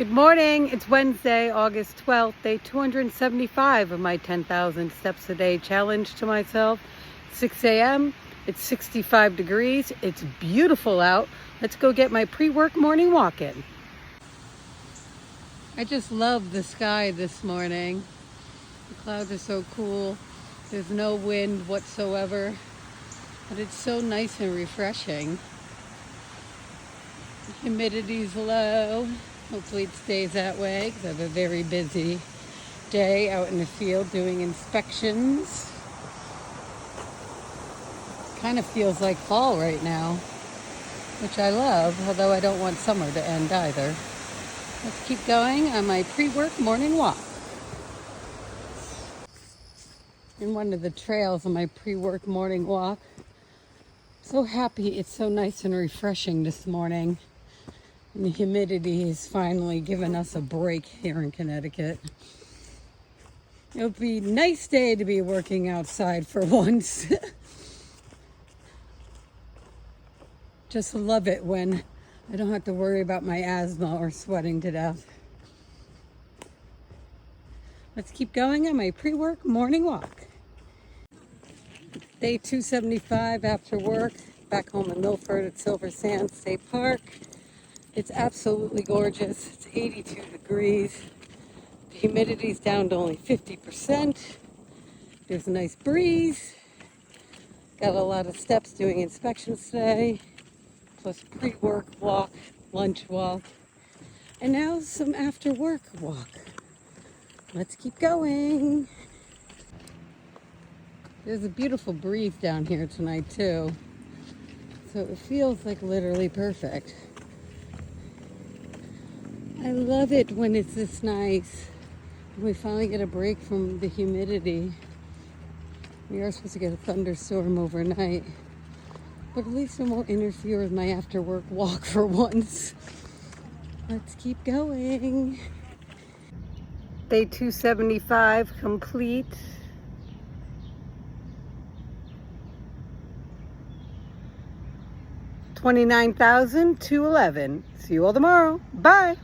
Good morning. It's Wednesday, August 12th, day 275 of my 10,000 steps a day challenge to myself. 6 a.m. It's 65 degrees. It's beautiful out. Let's go get my pre-work morning walk in. I just love the sky this morning. The clouds are so cool. There's no wind whatsoever, but it's so nice and refreshing. The humidity's low. Hopefully it stays that way because I have a very busy day out in the field doing inspections. Kind of feels like fall right now, which I love, although I don't want summer to end either. Let's keep going on my pre-work morning walk. In one of the trails on my pre-work morning walk. So happy it's so nice and refreshing this morning. And the humidity has finally given us a break here in Connecticut. It'll be a nice day to be working outside for once. Just love it when I don't have to worry about my asthma or sweating to death. Let's keep going on my pre-work morning walk. Day 275 after work, back home in Milford at Silver Sands State Park. It's absolutely gorgeous. It's 82 degrees. The humidity's down to only 50%. There's a nice breeze. Got a lot of steps doing inspections today, plus pre-work walk, lunch walk, and now some after-work walk. Let's keep going. There's a beautiful breeze down here tonight too, so it feels like literally perfect. I love it when it's this nice. We finally get a break from the humidity. We are supposed to get a thunderstorm overnight, but at least it won't interfere with my after work walk for once. Let's keep going. Day 275 complete. 29,211. See you all tomorrow. Bye.